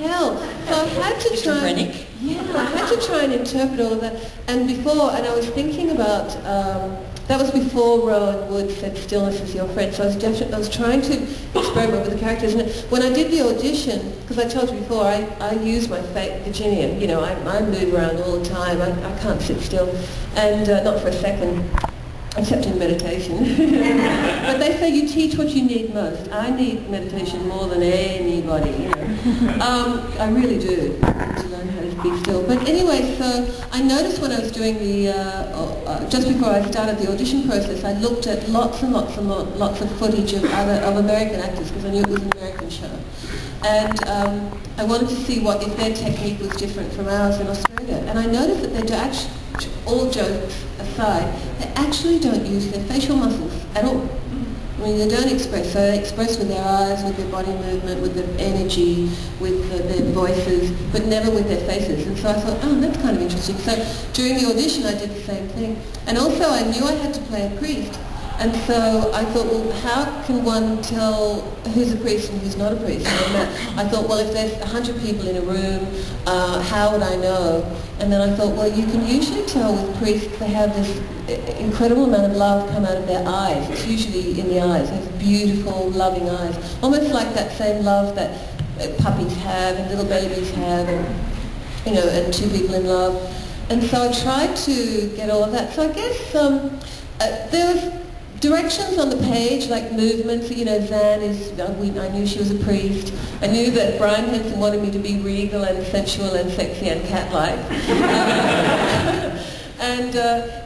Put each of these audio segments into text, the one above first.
tell. So I had to Schizophrenic. I had to try and interpret all of that. And I was thinking about, that was before Rowan Wood said stillness is your friend. So I was trying to experiment with the characters. And when I did the audition, because I told you before, I use my fake Virginian. You know, I move around all the time. I can't sit still, and not for a second. Except in meditation. But they say you teach what you need most. I need meditation more than anybody, you know. I really do, to learn how to be still. But anyway, so I noticed when I was doing the, just before I started the audition process, I looked at lots of footage of American actors, because I knew it was an American show. And I wanted to see if their technique was different from ours in Australia. And I noticed that they actually, all jokes aside, they actually don't use their facial muscles at all. I mean, they don't express. So they express with their eyes, with their body movement, with their energy, with their voices, but never with their faces. And so I thought, oh, that's kind of interesting. So during the audition, I did the same thing. And also, I knew I had to play a priest. And so I thought, well, how can one tell who's a priest and who's not a priest? And I thought, well, if there's 100 people in a room, how would I know? And then I thought, well, you can usually tell with priests, they have this incredible amount of love come out of their eyes. It's usually in the eyes. They have beautiful, loving eyes. Almost like that same love that puppies have and little babies have, and, you know, and two people in love. And so I tried to get all of that. So I guess there was directions on the page, like movements. You know, Zan is, I knew she was a priest. I knew that Brian Henson wanted me to be regal and sensual and sexy and cat-like. And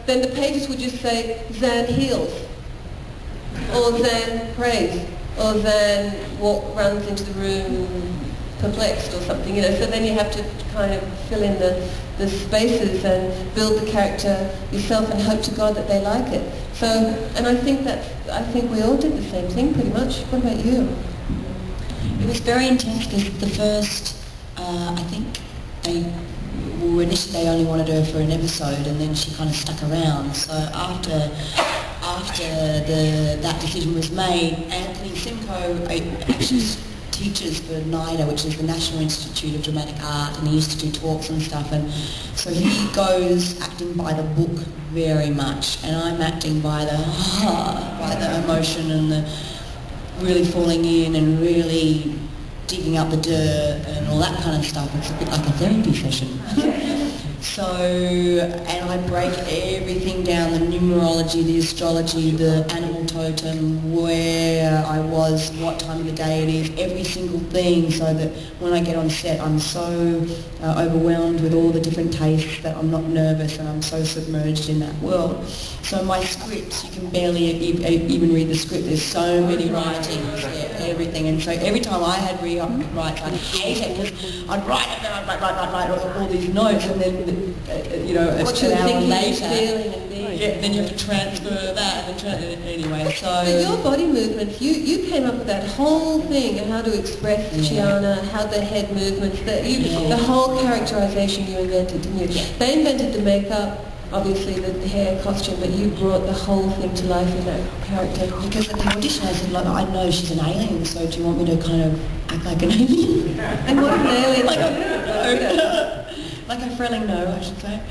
then the pages would just say, Zan heals, or Zan prays, or Zan runs into the room perplexed or something, you know. So then you have to kind of fill in the spaces and build the character yourself and hope to God that they like it. So, and I think we all did the same thing pretty much. What about you? It was very intense because the first, I think initially they only wanted her for an episode, and then she kind of stuck around. So after that decision was made, Anthony Simcoe actually teaches for NIDA, which is the National Institute of Dramatic Art, and he used to do talks and stuff, and so he goes acting by the book very much, and I'm acting by the emotion and the really falling in and really digging up the dirt and all that kind of stuff. It's a bit like a therapy session. So, and I break everything down, the numerology, the astrology, the animal totem, where I was, what time of the day it is, every single thing, so that when I get on set I'm so overwhelmed with all the different tastes that I'm not nervous and I'm so submerged in that world. So my scripts, you can barely even read the script, there's so many writings there, everything, and so every time I had rewrites, I'd hate it because I'd write all these notes, and then you know, an hour later, then you have to transfer that, and anyway, so... But your body movements, you came up with that whole thing of how to express Chiana, how the head movements, the whole characterization you invented, didn't you? They invented the makeup, obviously the hair, costume, but you brought the whole thing to life in that character. Because at the audition I said, like, I know she's an alien, so do you want me to kind of act like an alien? And what's an alien? Like a Frelling no, I should say.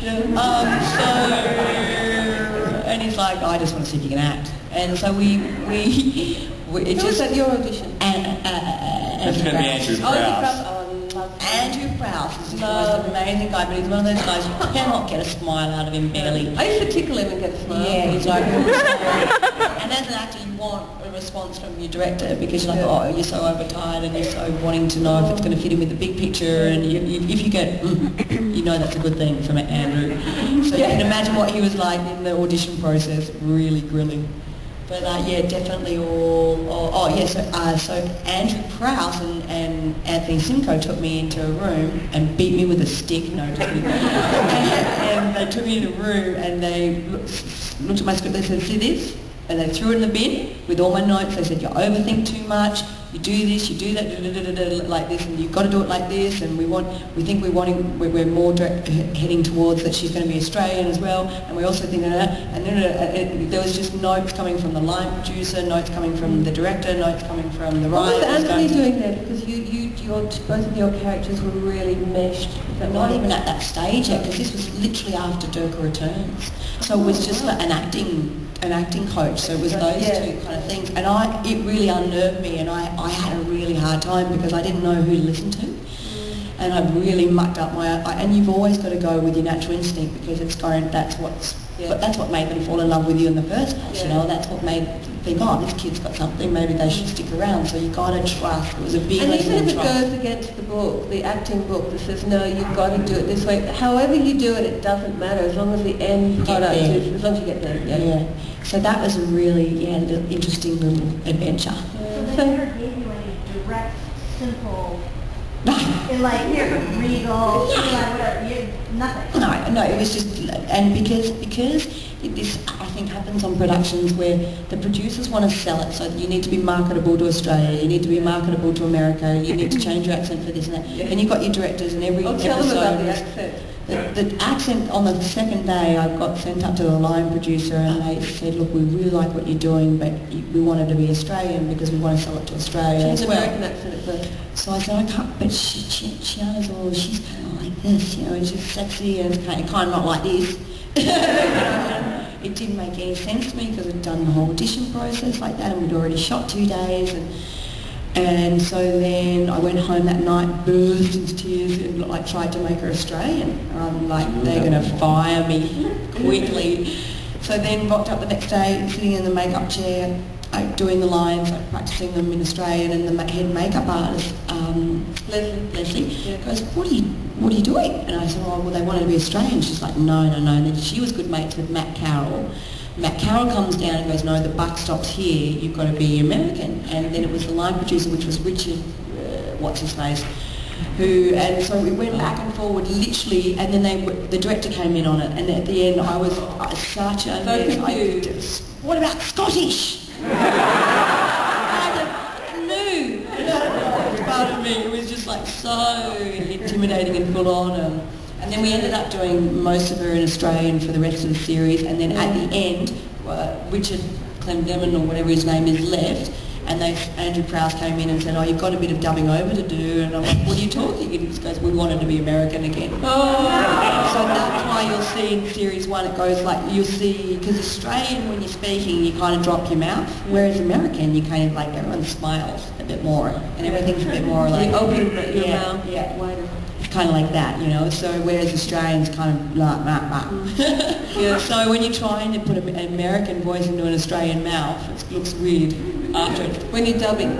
And he's like, I just want to see if you can act. And so we Who was at your audition? That's going to be Andrew Prowse. Andrew Prowse is just the most amazing guy, but he's one of those guys you cannot get a smile out of him, barely. I used to tickle him and get a smile. Yeah, he's like, and as an actor you want a response from your director, because you're like, oh, you're so overtired and you're so wanting to know if it's going to fit in with the big picture, and if you get, you know that's a good thing from Andrew. So you can imagine what he was like in the audition process, really grilling. But yeah, definitely so Andrew Prowse and Anthony Simcoe took me into a room and beat me with a stick, and they took me in a room and they looked at my script, they said, see this? And they threw it in the bin with all my notes. They said, you overthink too much, you do this, you do that, like this, and you've got to do it like this, and we're more heading towards that she's going to be Australian as well, and we also think that, and then there was just notes coming from the line producer, notes coming from the director, notes coming from the writer. What was Anthony doing there? Because you both of your characters were really meshed? Not even at that stage yet, because this was literally after Durka returns. So it was just an acting coach. So it was those two kind of things, and it really unnerved me, and I had a really hard time because I didn't know who to listen to, and I really mucked up and you've always got to go with your natural instinct because that's what made them fall in love with you in the first place. You know, that's what made them think, oh, this kid's got something, maybe they should stick around. So you got to trust. It was a big lesson. And even if it goes against the book, the acting book that says no, you've got to do it this way. However you do it, it doesn't matter as long as the end product is, as long as you get there. Yeah. So that was a really interesting little adventure. So they never gave you any direct, simple. Like here, regal, like whatever, nothing. No, it was just, and because this I think happens on productions where the producers want to sell it, so you need to be marketable to Australia, you need to be marketable to America, you need to change your accent for this and that, and you've got your directors in every episode. Tell them about the accent. The accent on the second day I got sent up to the line producer and they said, look, we really like what you're doing, but we wanted to be Australian because we want to sell it to Australia as well. American accent at first. So I said, I can't, but she's kind of like this, you know, and she's sexy and it's kind of not like this. It didn't make any sense to me because I'd done the whole audition process like that and we'd already shot 2 days and so then I went home that night, burst into tears and tried to make her Australian. And I'm like, they're going to fire me quickly. So then rocked up the next day, sitting in the makeup chair, doing the lines, practicing them in Australian, and the head makeup artist, Leslie, goes, what are you doing? And I said, oh, well, they wanted to be Australian. She's like, no. And then she was good mates with Matt Carroll. Matt Carroll comes down and goes, no, the buck stops here, you've got to be American. And then it was the line producer, which was Richard, what's his face, and so we went back and forward literally, and then the director came in on it, and at the end I was such a mess. What about Scottish? I knew. Part of me, it was just like so intimidating and full on. And then we ended up doing most of her in Australian for the rest of the series, and then at the end, Richard Clem-Demon or whatever his name is left, and Andrew Prowse came in and said, oh, you've got a bit of dubbing over to do, and I'm like, what are you talking? And he goes, we wanted to be American again. Oh. So that's why you'll see in series 1, it goes like, you'll see, because Australian when you're speaking, you kind of drop your mouth, whereas American, you kind of like, everyone smiles a bit more, and everything's a bit more like, you open your mouth wider. Kind of like that, you know, so whereas Australians kind of like yeah. So when you're trying to put an American voice into an Australian mouth, it looks weird after it. When you're dubbing.